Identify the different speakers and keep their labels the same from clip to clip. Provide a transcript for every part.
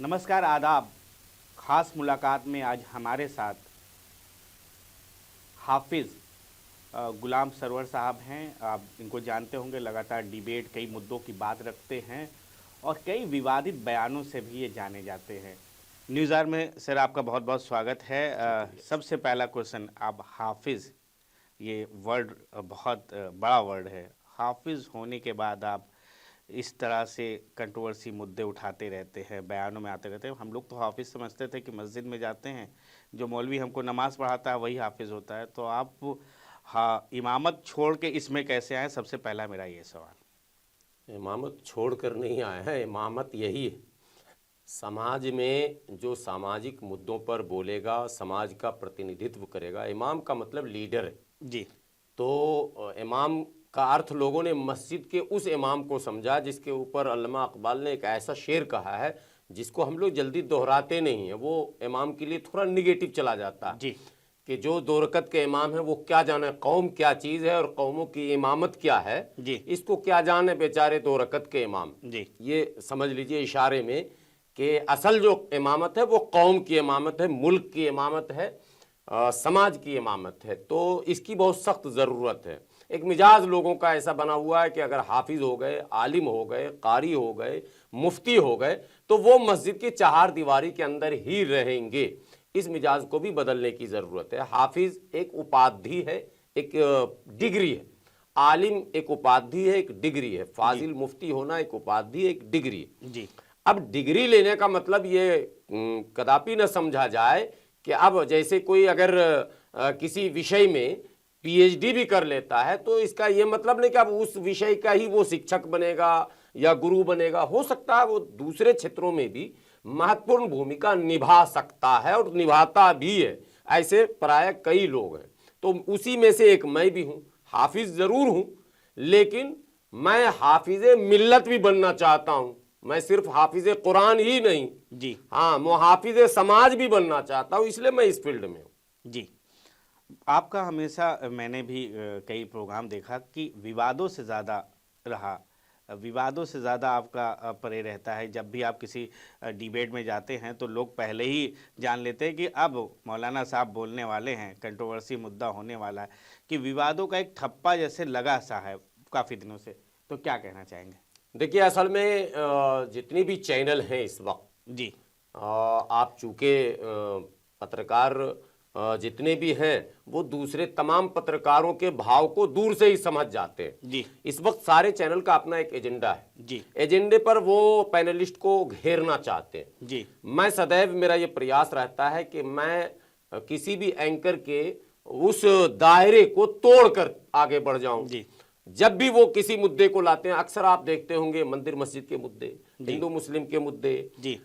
Speaker 1: नमस्कार, आदाब। ख़ास मुलाकात में आज हमारे साथ हाफिज़ गुलाम सरवर साहब हैं। आप इनको जानते होंगे, लगातार डिबेट कई मुद्दों की बात रखते हैं और कई विवादित बयानों से भी ये जाने जाते हैं। न्यूज़ आवर में सर आपका बहुत बहुत स्वागत है। सबसे पहला क्वेश्चन, आप हाफिज़, ये वर्ड बहुत बड़ा वर्ड है। हाफिज़ होने के बाद आप इस तरह से कंट्रोवर्सी मुद्दे उठाते रहते हैं, बयानों में आते रहते हैं। हम लोग तो हाफिज़ समझते थे कि मस्जिद में जाते हैं, जो मौलवी हमको नमाज़ पढ़ाता है वही हाफिज़ होता है। तो आप हाँ इमामत छोड़ के इसमें कैसे आए? सबसे पहला मेरा ये सवाल।
Speaker 2: इमामत छोड़ कर नहीं आया है, इमामत यही है। समाज में जो सामाजिक मुद्दों पर बोलेगा, समाज का प्रतिनिधित्व करेगा। इमाम का मतलब लीडर है
Speaker 1: जी।
Speaker 2: तो इमाम का अर्थ लोगों ने मस्जिद के उस इमाम को समझा जिसके ऊपर अल्लामा इकबाल ने एक ऐसा शेर कहा है जिसको हम लोग जल्दी दोहराते नहीं हैं। वो इमाम के लिए थोड़ा निगेटिव चला जाता है
Speaker 1: जी।
Speaker 2: कि जो दो रकत के इमाम है वो क्या जाने कौम क्या चीज़ है और कौमों की इमामत क्या है,
Speaker 1: जी।
Speaker 2: इसको क्या जाने बेचारे दो रकत के इमाम।
Speaker 1: जी।
Speaker 2: ये समझ लीजिए इशारे में कि असल जो इमामत है वो कौम की इमामत है, मुल्क की इमामत है, समाज की इमामत है। तो इसकी बहुत सख्त ज़रूरत है। एक मिजाज लोगों का ऐसा बना हुआ है कि अगर हाफिज हो गए, आलिम हो गए, कारी हो गए, मुफ्ती हो गए तो वो मस्जिद की चार दीवारी के अंदर ही रहेंगे। इस मिजाज को भी बदलने की ज़रूरत है। हाफिज एक उपाधि है, एक डिग्री है। आलिम एक उपाधि है, एक डिग्री है। फाजिल मुफ्ती होना एक उपाधि है, एक डिग्री है।
Speaker 1: जी।
Speaker 2: अब डिग्री लेने का मतलब ये कदापि न समझा जाए कि अब जैसे कोई अगर किसी विषय में पीएचडी भी कर लेता है तो इसका ये मतलब नहीं कि अब उस विषय का ही वो शिक्षक बनेगा या गुरु बनेगा। हो सकता है वो दूसरे क्षेत्रों में भी महत्वपूर्ण भूमिका निभा सकता है और निभाता भी है। ऐसे प्राय कई लोग हैं, तो उसी में से एक मैं भी हूँ। हाफिज ज़रूर हूँ, लेकिन मैं हाफिज़े मिल्लत भी बनना चाहता हूँ। मैं सिर्फ हाफिज़े कुरान ही नहीं,
Speaker 1: जी।
Speaker 2: हाँ, मैं हाफिज़े समाज भी बनना चाहता हूँ, इसलिए मैं इस फील्ड में हूँ।
Speaker 1: जी। आपका हमेशा मैंने भी कई प्रोग्राम देखा कि विवादों से ज़्यादा रहा, विवादों से ज़्यादा आपका परे रहता है। जब भी आप किसी डिबेट में जाते हैं तो लोग पहले ही जान लेते हैं कि अब मौलाना साहब बोलने वाले हैं, कंट्रोवर्सी मुद्दा होने वाला है, कि विवादों का एक ठप्पा जैसे लगा सा है काफ़ी दिनों से। तो क्या कहना चाहेंगे?
Speaker 2: देखिए, असल में जितनी भी चैनल हैं इस वक्त,
Speaker 1: जी।
Speaker 2: आप चूँकि पत्रकार जितने भी हैं वो दूसरे तमाम पत्रकारों के भाव को दूर से ही समझ जाते हैं।
Speaker 1: जी।
Speaker 2: इस वक्त सारे चैनल का अपना एक एजेंडा है।
Speaker 1: जी।
Speaker 2: एजेंडे पर वो पैनलिस्ट को घेरना चाहते हैं।
Speaker 1: जी।
Speaker 2: मैं सदैव, मेरा ये प्रयास रहता है कि मैं किसी भी एंकर के उस दायरे को तोड़कर आगे बढ़ जाऊं।
Speaker 1: जी।
Speaker 2: जब भी वो किसी मुद्दे को लाते हैं, अक्सर आप देखते होंगे मंदिर मस्जिद के मुद्दे, हिंदू मुस्लिम के मुद्दे,
Speaker 1: जी।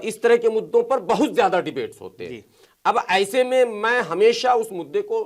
Speaker 2: इस तरह के मुद्दों पर बहुत ज्यादा डिबेट्स होते हैं। अब ऐसे में मैं हमेशा उस मुद्दे को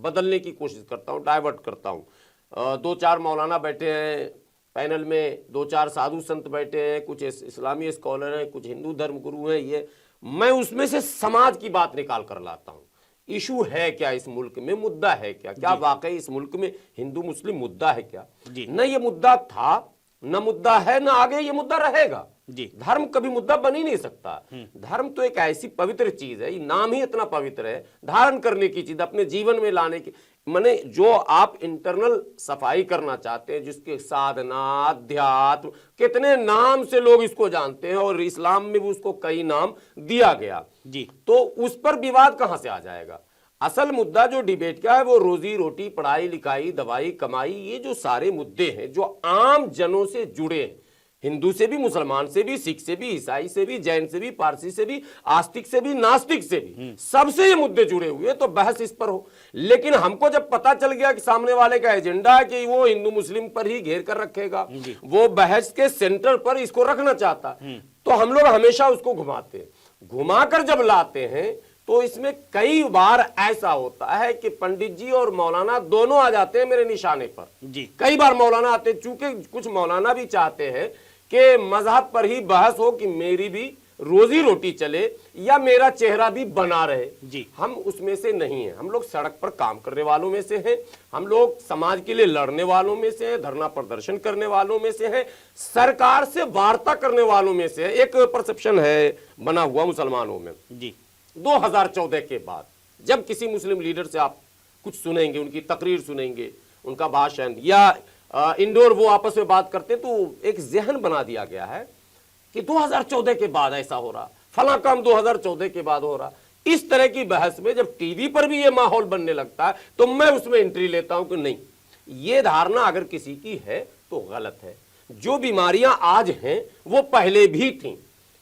Speaker 2: बदलने की कोशिश करता हूँ, डाइवर्ट करता हूँ। दो चार मौलाना बैठे हैं पैनल में, दो चार साधु संत बैठे हैं, कुछ इस्लामी स्कॉलर हैं, कुछ हिंदू धर्म गुरु हैं, ये मैं उसमें से समाज की बात निकाल कर लाता हूँ। इशू है क्या इस मुल्क में, मुद्दा है क्या, क्या वाकई इस मुल्क में हिंदू मुस्लिम मुद्दा है क्या? न ये मुद्दा था, न मुद्दा है, न आगे ये मुद्दा रहेगा।
Speaker 1: जी।
Speaker 2: धर्म कभी मुद्दा बन ही नहीं सकता। धर्म तो एक ऐसी पवित्र चीज है, ये नाम ही इतना पवित्र है, धारण करने की चीज, अपने जीवन में लाने की। माने जो आप इंटरनल सफाई करना चाहते हैं, जिसके साधना, अध्यात्म, कितने नाम से लोग इसको जानते हैं और इस्लाम में भी उसको कई नाम दिया गया।
Speaker 1: जी।
Speaker 2: तो उस पर विवाद कहां से आ जाएगा? असल मुद्दा जो डिबेट का है वो रोजी रोटी, पढ़ाई लिखाई, दवाई कमाई, ये जो सारे मुद्दे हैं जो आम जनों से जुड़े हैं, हिंदू से भी, मुसलमान से भी, सिख से भी, ईसाई से भी, जैन से भी, पारसी से भी, आस्तिक से भी, नास्तिक से भी, सबसे ये मुद्दे जुड़े हुए, तो बहस इस पर हो। लेकिन हमको जब पता चल गया कि सामने वाले का एजेंडा है कि वो हिंदू मुस्लिम पर ही घेर कर रखेगा, वो बहस के सेंटर पर इसको रखना चाहता, तो हम लोग हमेशा उसको घुमाते हैं। घुमाकर जब लाते हैं तो इसमें कई बार ऐसा होता है कि पंडित जी और मौलाना दोनों आ जाते हैं मेरे निशाने पर।
Speaker 1: जी।
Speaker 2: कई बार मौलाना आते हैं, चूंकि कुछ मौलाना भी चाहते हैं कि मजहब पर ही बहस हो, कि मेरी भी रोजी रोटी चले या मेरा चेहरा भी बना रहे,
Speaker 1: जी।
Speaker 2: हम उसमें से नहीं है। हम लोग सड़क पर काम करने वालों में से हैं, हम लोग समाज के लिए लड़ने वालों में से हैं, धरना प्रदर्शन करने वालों में से हैं, सरकार से वार्ता करने वालों में से हैं। एक परसेप्शन है बना हुआ मुसलमानों में
Speaker 1: जी
Speaker 2: 2014 के बाद, जब किसी मुस्लिम लीडर से आप कुछ सुनेंगे, उनकी तकरीर सुनेंगे, उनका भाषण या इंडोर वो आपस में बात करते, तो एक जहन बना दिया गया है कि 2014 के बाद ऐसा हो रहा, फला काम 2014 के बाद हो रहा। इस तरह की बहस में जब टीवी पर भी ये माहौल बनने लगता है तो मैं उसमें एंट्री लेता हूं कि नहीं, ये धारणा अगर किसी की है तो गलत है। जो बीमारियां आज हैं वो पहले भी थीं।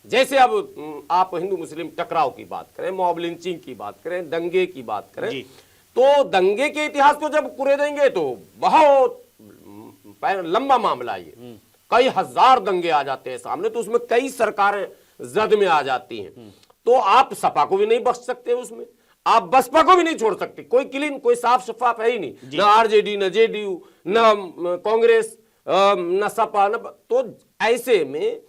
Speaker 2: जैसे अब आप हिंदू मुस्लिम टकराव की बात करें, मॉब लिंचिंग की बात करें, दंगे की बात करें, तो दंगे के इतिहास को जब कुरेदेंगे तो बहुत लंबा मामला, ये कई हजार दंगे आ जाते हैं सामने, तो उसमें कई सरकारें जद में आ जाती हैं। तो आप सपा को भी नहीं बख्श सकते उसमें, आप बसपा को भी नहीं छोड़ सकते। कोई क्लीन, कोई साफ शफाफ है ही नहीं, ना आरजेडी, ना जेडीयू, ना कांग्रेस, ना सपा, ना। तो ऐसे में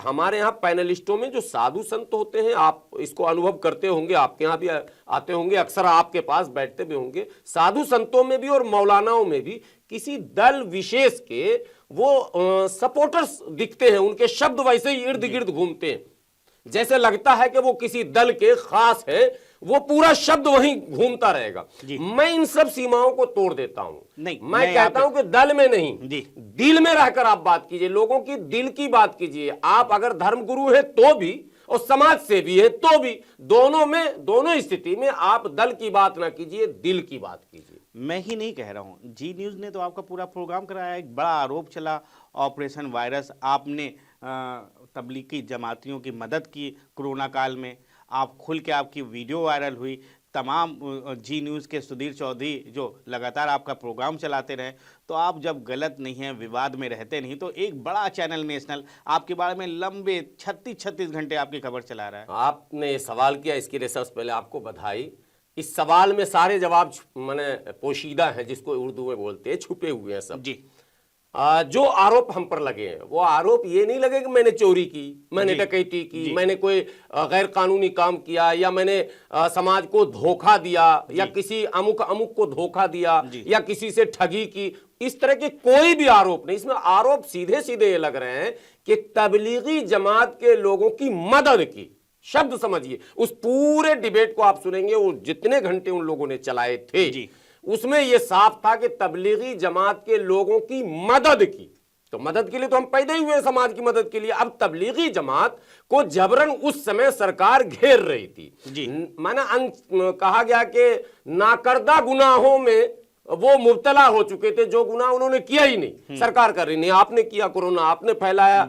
Speaker 2: हमारे यहाँ पैनलिस्टों में जो साधु संत होते हैं, आप इसको अनुभव करते होंगे, आपके यहाँ भी आते होंगे, अक्सर आपके पास बैठते भी होंगे। साधु संतों में भी और मौलानाओं में भी किसी दल विशेष के वो सपोर्टर्स दिखते हैं, उनके शब्द वैसे ही इर्द गिर्द घूमते हैं, जैसे लगता है कि वो किसी दल के खास है, वो पूरा शब्द वहीं घूमता रहेगा। मैं इन सब सीमाओं को तोड़ देता हूं।
Speaker 1: नहीं,
Speaker 2: मैं कहता हूं कि दल में नहीं, दिल में रहकर आप बात कीजिए, लोगों की दिल की बात कीजिए। आप अगर धर्मगुरु है तो भी और समाज सेवी है तो भी, दोनों में, दोनों स्थिति में आप दल की बात ना कीजिए, दिल की बात कीजिए।
Speaker 1: मैं ही नहीं कह रहा हूं, जी न्यूज़ ने तो आपका पूरा प्रोग्राम कराया। एक बड़ा आरोप चला ऑपरेशन वायरस, आपने तबलीगी जमातियों की मदद की कोरोना काल में, आप खुल के आपकी वीडियो वायरल हुई। तमाम जी न्यूज़ के सुधीर चौधरी जो लगातार आपका प्रोग्राम चलाते रहे, तो आप जब गलत नहीं हैं, विवाद में रहते नहीं, तो एक बड़ा चैनल नेशनल आपके बारे में लंबे 36 घंटे आपकी खबर चला रहा है।
Speaker 2: आपने ये सवाल किया, इसके लिए सबसे पहले आपको बधाई। इस सवाल में सारे जवाब माने पोशीदा हैं, जिसको उर्दू में बोलते हैं, छुपे हुए हैं सब।
Speaker 1: जी
Speaker 2: जो आरोप हम पर लगे हैं, वो आरोप ये नहीं लगे कि मैंने चोरी की, मैंने डकैती की, मैंने कोई गैर कानूनी काम किया, या मैंने समाज को धोखा दिया, या किसी अमुक को धोखा दिया, या किसी से ठगी की। इस तरह के कोई भी आरोप नहीं। इसमें आरोप सीधे सीधे ये लग रहे हैं कि तबलीगी जमात के लोगों की मदद की। शब्द समझिए, उस पूरे डिबेट को आप सुनेंगे, वो जितने घंटे उन लोगों ने चलाए थे, उसमें यह साफ था कि तबलीगी जमात के लोगों की मदद की। तो मदद के लिए तो हम पैदा ही हुए, समाज की मदद के लिए। अब तबलीगी जमात को जबरन उस समय सरकार घेर रही थी। माना कहा गया कि नाकर्दा गुनाहों में वो मुब्तला हो चुके थे, जो गुनाह उन्होंने किया ही नहीं, सरकार कर रही नहीं। आपने किया, कोरोना आपने फैलाया,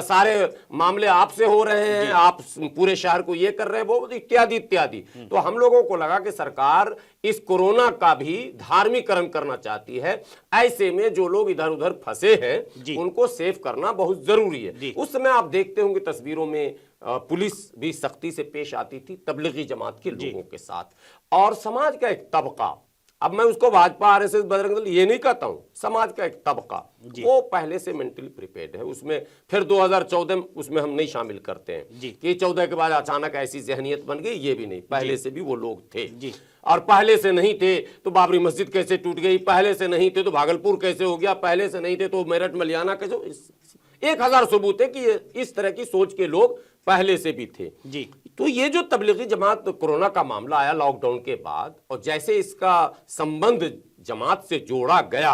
Speaker 2: सारे मामले आपसे हो रहे हैं, आप पूरे शहर को ये कर रहे हैं, वो इत्यादि इत्यादि। तो हम लोगों को लगा कि सरकार इस कोरोना का भी धार्मिकरण करना चाहती है। ऐसे में जो लोग इधर उधर फंसे हैं उनको सेव करना बहुत जरूरी है। उस समय आप देखते होंगे तस्वीरों में पुलिस भी सख्ती से पेश आती थी तबलीगी जमात के लोगों के साथ, और समाज का एक तबका, अब मैं उसको भाजपा, आरएसएस, बजरंग दल ये नहीं कहता हूं, समाज का एक तबका वो पहले से मेंटली प्रिपेयर्ड है। उसमें फिर 2014 उसमें हम नहीं शामिल करते हैं कि 14 के बाद अचानक ऐसी जहनियत बन गई, ये भी नहीं, पहले से भी वो लोग थे। और पहले से नहीं थे तो बाबरी मस्जिद कैसे टूट गई, पहले से नहीं थे तो भागलपुर कैसे हो गया, पहले से नहीं थे तो मेरठ मलियाना कैसे। 1000 सबूत है कि इस तरह की सोच के लोग पहले से भी थे। तो ये जो तबलीगी जमात कोरोना का मामला आया लॉकडाउन के बाद, और जैसे इसका संबंध जमात से जोड़ा गया,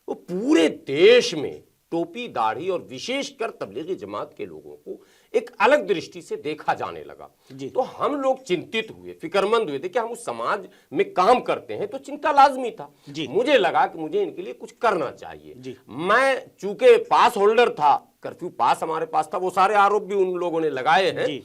Speaker 2: वो पूरे देश में टोपी, दाढ़ी और विशेषकर तबलीगी जमात के लोगों को एक अलग दृष्टि से देखा जाने लगा। तो हम लोग चिंतित हुए, फिक्रमंद हुए थे कि हम उस समाज में काम करते हैं तो चिंता लाजमी था। मुझे लगा कि मुझे इनके लिए कुछ करना चाहिए। मैं चूंकि पास होल्डर था, कर्फ्यू पास हमारे पास था, वो सारे आरोप भी उन लोगों ने लगाए हैं,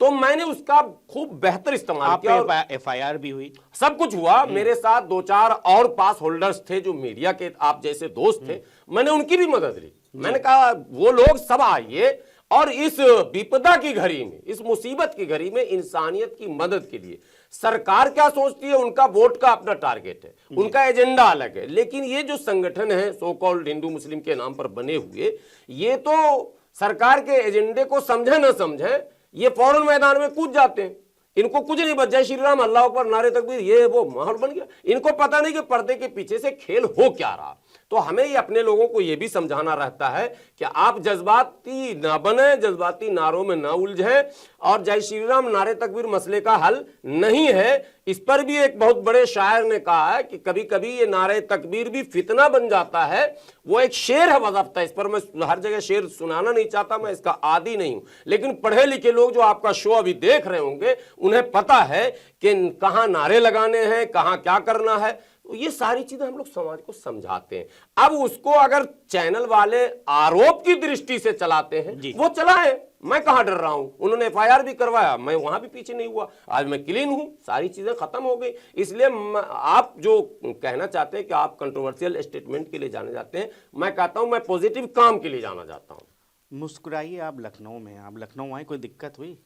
Speaker 2: तो मैंने उसका खूब बेहतर इस्तेमाल किया।
Speaker 1: एफआईआर भी हुई,
Speaker 2: सब कुछ हुआ। मेरे साथ 2-4 और पास होल्डर्स थे जो मीडिया के आप जैसे दोस्त थे, मैंने उनकी भी मदद ली। मैंने कहा वो लोग सब आइए और इस विपदा की घड़ी में, इस मुसीबत की घड़ी में इंसानियत की मदद के लिए। सरकार क्या सोचती है, उनका वोट का अपना टारगेट है, उनका एजेंडा अलग है, लेकिन ये जो संगठन है सो कॉल्ड हिंदू मुस्लिम के नाम पर बने हुए, ये तो सरकार के एजेंडे को समझे न समझे, ये फौरन मैदान में कूद जाते हैं। इनको कुछ नहीं बच जाए, श्री राम अल्लाह अकबर नारे तकबीर, ये वो माहौल बन गया। इनको पता नहीं कि पर्दे के पीछे से खेल हो क्या रहा। तो हमें ये अपने लोगों को ये भी समझाना रहता है कि आप जज्बाती ना बने, जज्बाती नारों में ना उलझे, और जय श्री राम नारे तकबीर मसले का हल नहीं है। इस पर भी एक बहुत बड़े शायर ने कहा है कि कभी कभी ये नारे तकबीर भी फितना बन जाता है। वो एक शेर है वज़ाफ्ता, इस पर मैं हर जगह शेर सुनाना नहीं चाहता, मैं इसका आदी नहीं हूं, लेकिन पढ़े लिखे लोग जो आपका शो अभी देख रहे होंगे उन्हें पता है कि कहां नारे लगाने हैं, कहां क्या करना है। तो ये सारी चीजें हम लोग समाज को समझाते हैं। अब उसको अगर चैनल वाले आरोप की दृष्टि से चलाते हैं, वो चलाएं, मैं कहां डर रहा हूं। उन्होंने एफआईआर भी करवाया, मैं वहां भी पीछे नहीं हुआ, आज मैं क्लीन हूं, सारी चीजें खत्म हो गई। इसलिए आप जो कहना चाहते हैं कि आप कंट्रोवर्शियल स्टेटमेंट के लिए जाने जाते हैं, मैं कहता हूं मैं पॉजिटिव काम के लिए जाना चाहता हूं।
Speaker 1: मुस्कुराइए, आप लखनऊ में, आप लखनऊ आए, कोई दिक्कत हुई?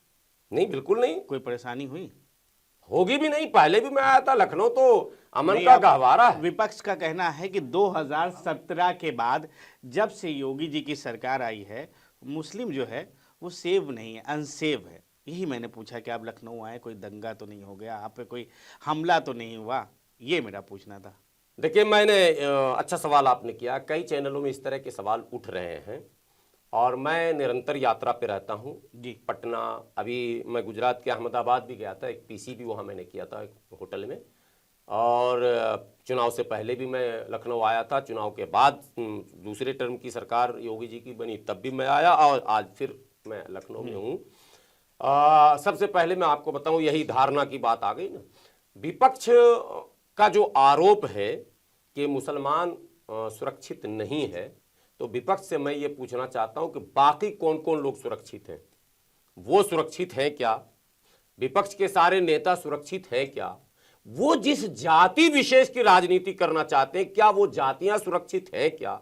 Speaker 2: नहीं, बिल्कुल नहीं,
Speaker 1: कोई परेशानी हुई?
Speaker 2: होगी भी नहीं, पहले भी मैं आया था। लखनऊ तो अमन का गहवारा है।
Speaker 1: विपक्ष का कहना है कि 2017 के बाद जब से योगी जी की सरकार आई है, मुस्लिम जो है वो सेव नहीं है, अनसेव है। यही मैंने पूछा कि आप लखनऊ आए, कोई दंगा तो नहीं हो गया, आप पे कोई हमला तो नहीं हुआ, ये मेरा पूछना था।
Speaker 2: देखिए, मैंने अच्छा सवाल आपने किया। कई चैनलों में इस तरह के सवाल उठ रहे हैं और मैं निरंतर यात्रा पे रहता हूँ जी। पटना, अभी मैं गुजरात के अहमदाबाद भी गया था, एक पीसी भी वहाँ मैंने किया था एक होटल में, और चुनाव से पहले भी मैं लखनऊ आया था, चुनाव के बाद दूसरे टर्म की सरकार योगी जी की बनी तब भी मैं आया, और आज फिर मैं लखनऊ में हूँ। सबसे पहले मैं आपको बताऊँ, यही धारणा की बात आ गई ना, विपक्ष का जो आरोप है कि मुसलमान सुरक्षित नहीं है, तो विपक्ष से मैं ये पूछना चाहता हूं कि बाकी कौन कौन लोग सुरक्षित हैं? वो सुरक्षित हैं क्या? विपक्ष के सारे नेता सुरक्षित हैं क्या? वो जिस जाति विशेष की राजनीति करना चाहते हैं, क्या वो जातियां सुरक्षित हैं क्या?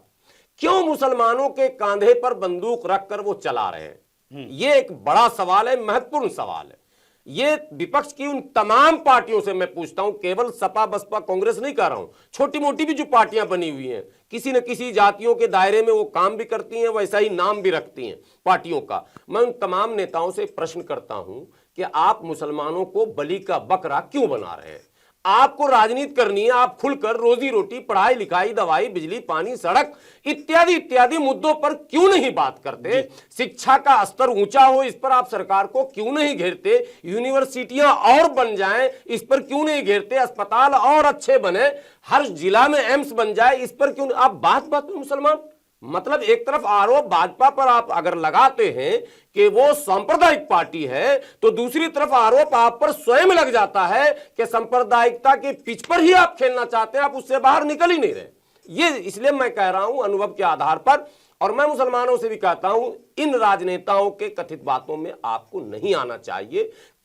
Speaker 2: क्यों मुसलमानों के कांधे पर बंदूक रखकर वो चला रहे हैं? ये एक बड़ा सवाल है, महत्वपूर्ण सवाल है। ये विपक्ष की उन तमाम पार्टियों से मैं पूछता हूं, केवल सपा बसपा कांग्रेस नहीं कह रहा हूं, छोटी मोटी भी जो पार्टियां बनी हुई हैं, किसी न किसी जातियों के दायरे में वो काम भी करती हैं, वैसा ही नाम भी रखती हैं पार्टियों का। मैं उन तमाम नेताओं से प्रश्न करता हूं कि आप मुसलमानों को बलि का बकरा क्यों बना रहे हैं? आपको राजनीति करनी है, आप खुलकर रोजी रोटी, पढ़ाई लिखाई, दवाई, बिजली, पानी, सड़क इत्यादि इत्यादि मुद्दों पर क्यों नहीं बात करते? शिक्षा का स्तर ऊंचा हो, इस पर आप सरकार को क्यों नहीं घेरते? यूनिवर्सिटियां और बन जाएं, इस पर क्यों नहीं घेरते? अस्पताल और अच्छे बने, हर जिला में एम्स बन जाए, इस पर क्यों? आप बात बात में मुसलमान, मतलब एक तरफ आरोप भाजपा पर आप अगर लगाते हैं कि वो सांप्रदायिक पार्टी है, तो दूसरी तरफ आरोप आप पर स्वयं लग जाता है कि सांप्रदायिकता के पिच पर ही आप खेलना चाहते हैं, आप उससे बाहर निकल ही नहीं रहे। ये इसलिए मैं कह रहा हूं अनुभव के आधार पर, और मैं मुसलमानों से भी कहता हूं, इन राजनेताओं के कथित बातों में आपको नहीं आना चाहिए।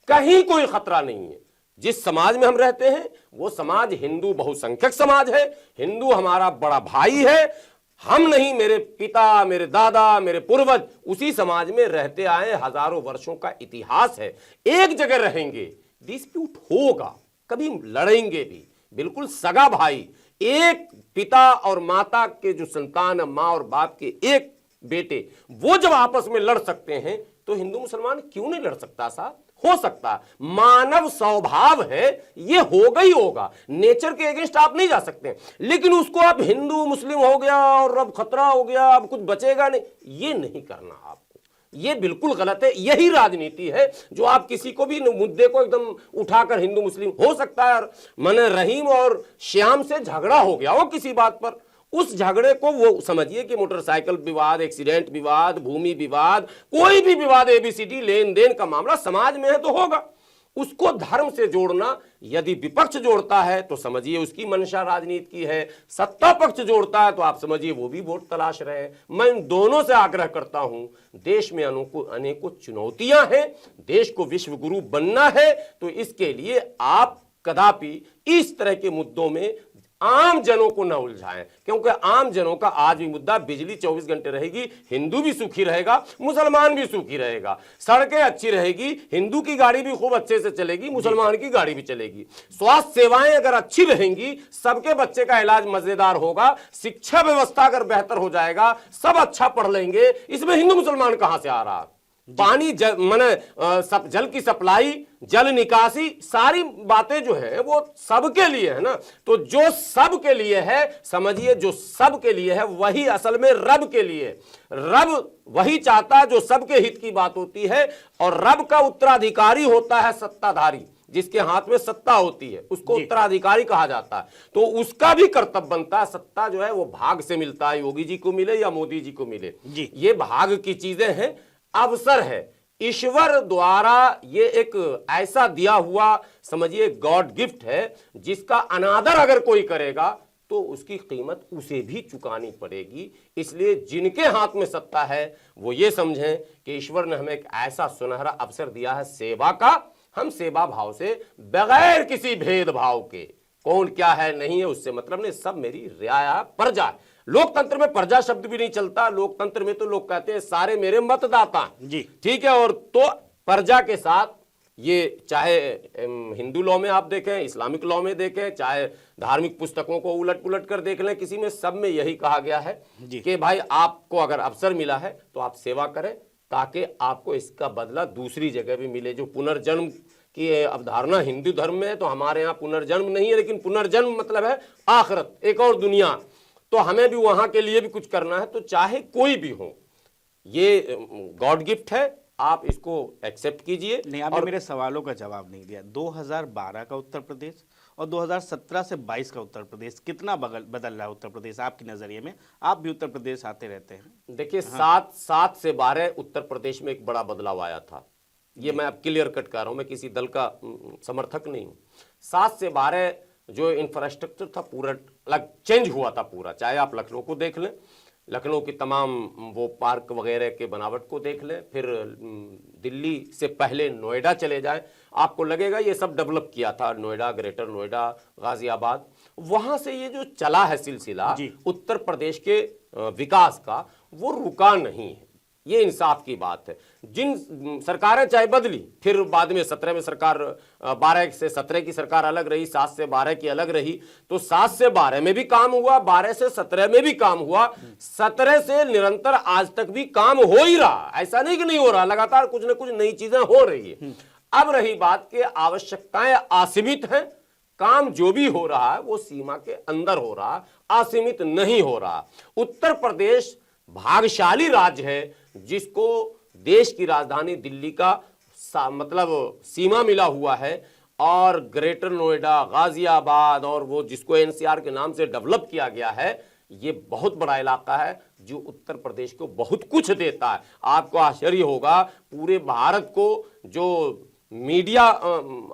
Speaker 2: कहीं कोई खतरा नहीं है। जिस समाज में हम रहते हैं वो समाज हिंदू बहुसंख्यक समाज है, हिंदू हमारा बड़ा भाई है। हम नहीं, मेरे पिता, मेरे दादा, मेरे पूर्वज उसी समाज में रहते आए, हजारों वर्षों का इतिहास है। एक जगह रहेंगे, डिस्प्यूट होगा, कभी लड़ेंगे भी, बिल्कुल सगा भाई, एक पिता और माता के जो संतान है, मां और बाप के एक बेटे, वो जब आपस में लड़ सकते हैं तो हिंदू मुसलमान क्यों नहीं लड़ सकता? साहब, हो सकता, मानव स्वभाव है, ये होगा ही होगा, नेचर के अगेंस्ट आप नहीं जा सकते। लेकिन उसको आप हिंदू मुस्लिम हो गया और अब खतरा हो गया, अब कुछ बचेगा नहीं, ये नहीं करना आपको, ये बिल्कुल गलत है। यही राजनीति है जो आप किसी को भी मुद्दे को एकदम उठाकर हिंदू मुस्लिम, हो सकता है मैंने रहीम और श्याम से झगड़ा हो गया हो किसी बात पर, उस झगड़े को वो समझिए कि मोटरसाइकिल विवाद, एक्सीडेंट विवाद, भूमि विवाद, कोई भी विवाद, एबीसीडी लेन देन का मामला समाज में है तो होगा। उसको धर्म से जोड़ना, यदि विपक्ष जोड़ता है तो समझिए उसकी मंशा राजनीति की है, सत्ता पक्ष जोड़ता है तो आप समझिए वो भी वोट तलाश रहे हैं। मैं इन दोनों से आग्रह करता हूं, देश में अनेकों चुनौतियां हैं, देश को विश्व गुरु बनना है, तो इसके लिए आप कदापि इस तरह के मुद्दों में आम जनों को न उलझाएं, क्योंकि आम जनों का आज भी मुद्दा बिजली 24 घंटे रहेगी, हिंदू भी सुखी रहेगा, मुसलमान भी सुखी रहेगा, सड़कें अच्छी रहेगी, हिंदू की गाड़ी भी खूब अच्छे से चलेगी, मुसलमान की गाड़ी भी चलेगी, स्वास्थ्य सेवाएं अगर अच्छी रहेंगी, सबके बच्चे का इलाज मजेदार होगा, शिक्षा व्यवस्था अगर बेहतर हो जाएगा, सब अच्छा पढ़ लेंगे, इसमें हिंदू मुसलमान कहां से आ रहा? पानी जल की सप्लाई, जल निकासी, सारी बातें जो है वो सबके लिए है ना। तो जो सबके लिए है, समझिए जो सबके लिए है वही असल में रब के लिए। रब वही चाहता है जो सबके हित की बात होती है, और रब का उत्तराधिकारी होता है सत्ताधारी, जिसके हाथ में सत्ता होती है उसको उत्तराधिकारी कहा जाता है। तो उसका भी कर्तव्य बनता है, सत्ता जो है वो भाग से मिलता है, योगी जी को मिले या मोदी जी को मिले, ये भाग की चीजें हैं, अवसर है, ईश्वर द्वारा ये एक ऐसा दिया हुआ समझिए गॉड गिफ्ट है, जिसका अनादर अगर कोई करेगा तो उसकी कीमत उसे भी चुकानी पड़ेगी। इसलिए जिनके हाथ में सत्ता है वो ये समझें कि ईश्वर ने हमें एक ऐसा सुनहरा अवसर दिया है सेवा का, हम सेवा भाव से बगैर किसी भेदभाव के, कौन क्या है नहीं है उससे मतलब नहीं, सब मेरी रियाया प्रजा है। लोकतंत्र में प्रजा शब्द भी नहीं चलता, लोकतंत्र में तो लोग कहते हैं सारे मेरे मतदाता जी, ठीक है। और तो प्रजा के साथ ये चाहे हिंदू लॉ में आप देखें, इस्लामिक लॉ में देखें, चाहे धार्मिक पुस्तकों को उलट पुलट कर देख लें, किसी में सब में यही कहा गया है कि भाई आपको अगर अवसर मिला है तो आप सेवा करें, ताकि आपको इसका बदला दूसरी जगह भी मिले। जो पुनर्जन्म की अवधारणा हिंदू धर्म में है, तो हमारे यहाँ पुनर्जन्म नहीं है, लेकिन पुनर्जन्म मतलब है आखिरत, एक और दुनिया, तो हमें भी वहां के लिए भी कुछ करना है। तो चाहे कोई भी हो, ये गॉड गिफ्ट है, आप इसको एक्सेप्ट कीजिए।
Speaker 1: नहीं, आपने मेरे सवालों का जवाब नहीं दिया। 2012 का उत्तर प्रदेश और 2017 से 22 का उत्तर प्रदेश कितना बदल रहा है उत्तर प्रदेश आपके नजरिए में? आप भी उत्तर प्रदेश आते रहते हैं।
Speaker 2: देखिए, 7 से 12 उत्तर प्रदेश में एक बड़ा बदलाव आया था, ये मैं अब क्लियर कट कर रहा हूं, मैं किसी दल का समर्थक नहीं हूं। 7 से 12 जो इंफ्रास्ट्रक्चर था पूरा अलग चेंज हुआ था पूरा। चाहे आप लखनऊ को देख लें, लखनऊ की तमाम वो पार्क वगैरह के बनावट को देख लें, फिर दिल्ली से पहले नोएडा चले जाएं, आपको लगेगा ये सब डेवलप किया था, नोएडा, ग्रेटर नोएडा, गाजियाबाद, वहां से ये जो चला है सिलसिला उत्तर प्रदेश के विकास का, वो रुका नहीं है। ये इंसाफ की बात है। जिन सरकारें चाहे बदली, फिर बाद में 17 में सरकार, 12 से 17 की सरकार अलग रही, 7 से 12 की अलग रही, तो 7 से 12 में भी काम हुआ, 12 से 17 में भी काम हुआ, 17 से निरंतर आज तक भी काम हो ही रहा, ऐसा नहीं कि नहीं हो रहा, लगातार कुछ न कुछ नई चीजें हो रही है। अब रही बात कि आवश्यकताएं असीमित हैं, काम जो भी हो रहा है वो सीमा के अंदर हो रहा, असीमित नहीं हो रहा। उत्तर प्रदेश भाग्यशाली राज्य है जिसको देश की राजधानी दिल्ली का मतलब सीमा मिला हुआ है, और ग्रेटर नोएडा, गाजियाबाद और वो जिसको एनसीआर के नाम से डेवलप किया गया है, ये बहुत बड़ा इलाका है जो उत्तर प्रदेश को बहुत कुछ देता है। आपको आश्चर्य होगा, पूरे भारत को जो मीडिया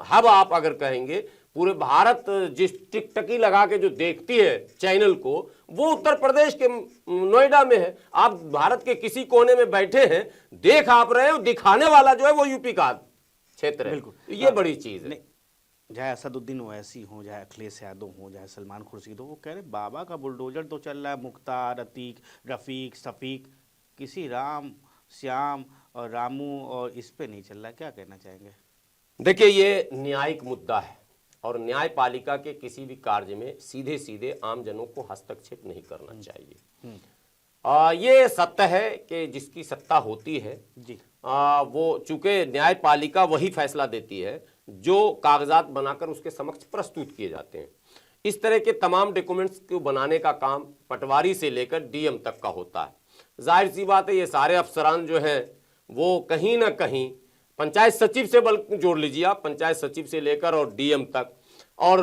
Speaker 2: हब आप अगर कहेंगे, पूरे भारत जिस टिकटकी लगा के जो देखती है चैनल को, वो उत्तर प्रदेश के नोएडा में है। आप भारत के किसी कोने में बैठे हैं, देख आप रहे हो, दिखाने वाला जो है वो यूपी का क्षेत्र है। बिल्कुल, ये बड़ी चीज है।
Speaker 1: चाहे असदुद्दीन ओवैसी हो, चाहे अखिलेश यादव हो, चाहे सलमान खुर्शीद हो, वो कह रहे बाबा का बुलडोजर तो चल रहा है, मुख्तार, अतीक, रफीक, शफीक, किसी राम, श्याम और रामू और इस पे नहीं चल रहा। क्या कहना चाहेंगे? देखिए,
Speaker 2: ये न्यायिक मुद्दा है, और न्यायपालिका के किसी भी कार्य में सीधे सीधे आम जनों को हस्तक्षेप नहीं करना चाहिए। ये सत्य है कि जिसकी सत्ता होती है जी, वो चूंकि न्यायपालिका वही फैसला देती है जो कागजात बनाकर उसके समक्ष प्रस्तुत किए जाते हैं। इस तरह के तमाम डॉक्यूमेंट्स को बनाने का काम पटवारी से लेकर डीएम तक का होता है। जाहिर सी बात है, ये सारे अफसरान जो हैं वो कहीं ना कहीं पंचायत सचिव से बल्कि जोड़ लीजिए आप, पंचायत सचिव से लेकर और डीएम तक, और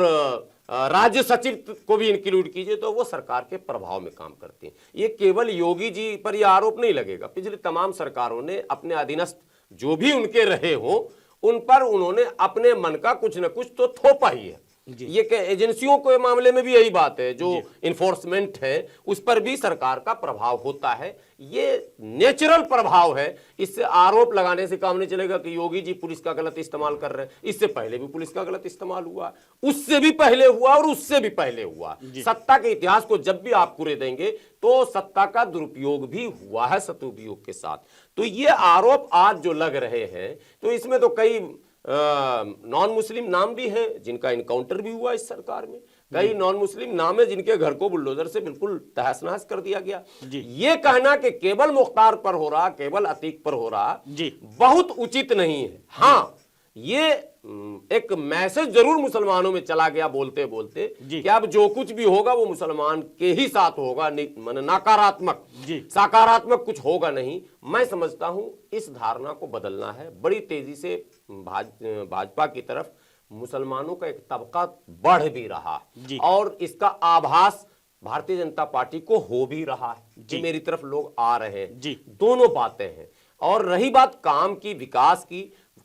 Speaker 2: राज्य सचिव को भी इंक्लूड कीजिए, तो वो सरकार के प्रभाव में काम करते हैं। ये केवल योगी जी पर यह आरोप नहीं लगेगा, पिछली तमाम सरकारों ने अपने अधीनस्थ जो भी उनके रहे हो, उन पर उन्होंने अपने मन का कुछ न कुछ तो थोपा ही है। ये एजेंसियों के मामले में भी यही बात है, जो इन्फोर्समेंट है उस पर भी सरकार का प्रभाव होता है। ये नेचुरल प्रभाव है। इससे आरोप लगाने से काम नहीं चलेगा कि योगी जी पुलिस का गलत इस्तेमाल कर रहे हैं। इससे पहले भी पुलिस का गलत इस्तेमाल हुआ, उससे भी पहले हुआ और उससे भी पहले हुआ। सत्ता के इतिहास को जब भी आप कुरे देंगे तो सत्ता का दुरुपयोग भी हुआ है सदुपयोग के साथ। तो ये आरोप आज जो लग रहे हैं, तो इसमें तो कई नॉन मुस्लिम नाम भी हैं जिनका इनकाउंटर भी हुआ इस सरकार में। कई नॉन मुस्लिम नाम है जिनके घर को बुलडोजर से बिल्कुल तहस नहस कर दिया गया। ये कहना कि केवल मुख्तार पर हो रहा, केवल अतीक पर हो रहा, बहुत उचित नहीं है। हाँ, ये एक मैसेज जरूर मुसलमानों में चला गया बोलते बोलते कि अब जो कुछ भी होगा वो मुसलमान के ही साथ होगा, नकारात्मक, सकारात्मक कुछ होगा नहीं। मैं समझता हूं इस धारणा को बदलना है। बड़ी तेजी से भाजपा की तरफ मुसलमानों का एक तबका बढ़ भी रहा और इसका आभास भारतीय जनता पार्टी को हो भी रहा है कि मेरी तरफ लोग आ रहे हैं। दोनों बातें हैं। और रही बात काम की, विकास की,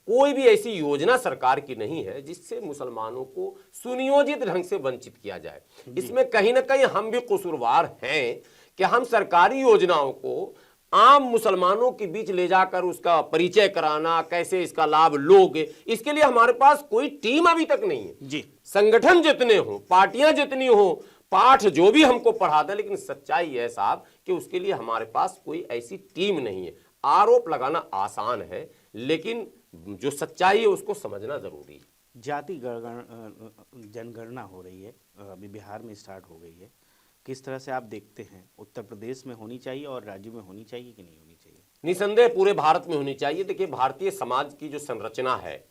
Speaker 2: कोई भी ऐसी योजना सरकार की नहीं है जिससे मुसलमानों को सुनियोजित ढंग से वंचित किया जाए। इसमें कहीं ना कहीं हम भी कसूरवार हैं कि हम सरकारी योजनाओं को आम मुसलमानों के बीच ले जाकर उसका परिचय कराना, कैसे इसका लाभ लोगे, इसके लिए हमारे पास कोई टीम अभी तक नहीं है। संगठन जितने हो, पार्टियां जितनी हो, पाठ जो भी हमको पढ़ा दे, लेकिन सच्चाई है साहब कि उसके लिए हमारे पास कोई ऐसी टीम नहीं है। आरोप लगाना आसान है, लेकिन जो सच्चाई है उसको समझना जरूरी है।
Speaker 1: जाति जनगणना हो रही है, अभी बिहार में स्टार्ट हो गई है। किस तरह से आप देखते हैं, उत्तर प्रदेश में होनी चाहिए और राज्य में होनी चाहिए कि नहीं होनी चाहिए?
Speaker 2: निसंदेह पूरे भारत में होनी चाहिए। देखिए, भारतीय समाज की जो संरचना है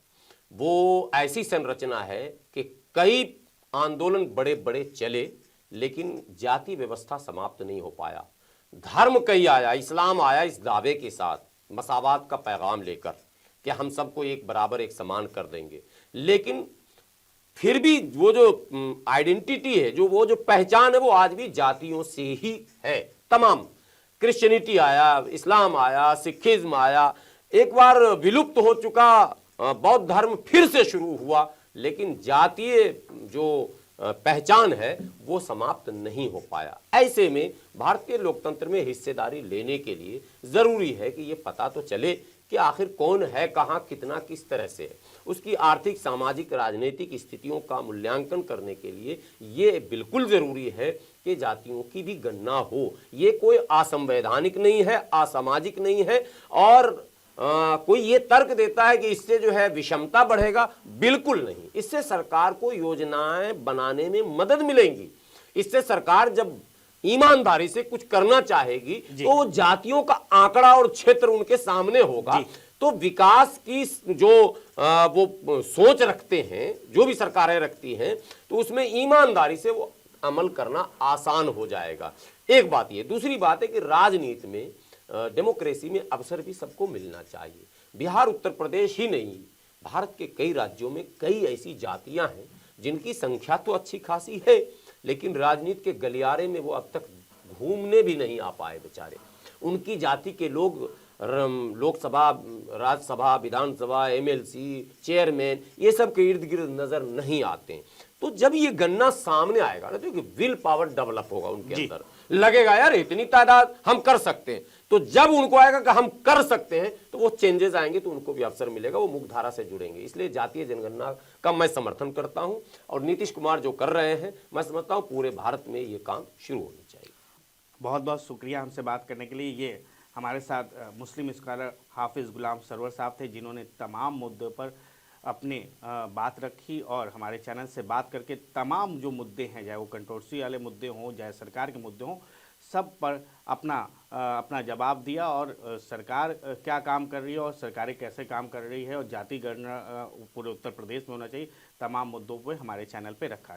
Speaker 2: वो ऐसी संरचना है कि कई आंदोलन बड़े बड़े चले, लेकिन जाति व्यवस्था समाप्त नहीं हो पाया। धर्म कई आया, इस्लाम आया इस दावे के साथ, मसावात का पैगाम लेकर कि हम सबको एक बराबर, एक समान कर देंगे। लेकिन फिर भी वो जो आइडेंटिटी है, जो वो जो पहचान है, वो आज भी जातियों से ही है। तमाम क्रिश्चियनिटी आया, इस्लाम आया, सिखिज्म आया, एक बार विलुप्त हो चुका बौद्ध धर्म फिर से शुरू हुआ, लेकिन जातीय जो पहचान है वो समाप्त नहीं हो पाया। ऐसे में भारतीय लोकतंत्र में हिस्सेदारी लेने के लिए जरूरी है कि ये पता तो चले कि आखिर कौन है, कहां, कितना, किस तरह से है। उसकी आर्थिक, सामाजिक, राजनीतिक स्थितियों का मूल्यांकन करने के लिए ये बिल्कुल जरूरी है कि जातियों की भी गणना हो। ये कोई असंवैधानिक नहीं है, असामाजिक नहीं है। और कोई ये तर्क देता है कि इससे जो है विषमता बढ़ेगा, बिल्कुल नहीं। इससे सरकार को योजनाएं बनाने में मदद मिलेंगी। इससे सरकार जब ईमानदारी से कुछ करना चाहेगी तो वो जातियों का आंकड़ा और क्षेत्र उनके सामने होगा, तो विकास की जो वो सोच रखते हैं, जो भी सरकारें रखती हैं, तो उसमें ईमानदारी से वो अमल करना आसान हो जाएगा। एक बात ये। दूसरी बात है कि राजनीति में, डेमोक्रेसी में अवसर भी सबको मिलना चाहिए। बिहार, उत्तर प्रदेश ही नहीं, भारत के कई राज्यों में कई ऐसी जातियां हैं जिनकी संख्या तो अच्छी खासी है, लेकिन राजनीति के गलियारे में वो अब तक घूमने भी नहीं आ पाए बेचारे। उनकी जाति के लोग लोकसभा, राज्यसभा, विधानसभा, एमएलसी, चेयरमैन, ये सब के इर्द गिर्द नजर नहीं आते। तो जब ये गन्ना सामने आएगा ना, तो विल पावर डेवलप होगा उनके अंदर, लगेगा यार इतनी तादाद हम कर सकते हैं। तो जब उनको आएगा कि हम कर सकते हैं, तो वो चेंजेस आएंगे, तो उनको भी अवसर मिलेगा, वो मुख्य धारा से जुड़ेंगे। इसलिए जातीय जनगणना का मैं समर्थन करता हूं, और नीतीश कुमार जो कर रहे हैं, मैं समझता हूं पूरे भारत में ये काम शुरू होना चाहिए।
Speaker 1: बहुत बहुत शुक्रिया हमसे बात करने के लिए। ये हमारे साथ मुस्लिम स्कॉलर हाफिज गुलाम सरवर साहब थे, जिन्होंने तमाम मुद्दों पर अपने बात रखी और हमारे चैनल से बात करके तमाम जो मुद्दे हैं, चाहे वो कंट्रोवर्सी वाले मुद्दे हों, चाहे सरकार के मुद्दे हों, सब पर अपना जवाब दिया। और सरकार क्या काम कर रही है और सरकारें कैसे काम कर रही है और जाति गणना पूरे उत्तर प्रदेश में होना चाहिए, तमाम मुद्दों पर हमारे चैनल पे रखा।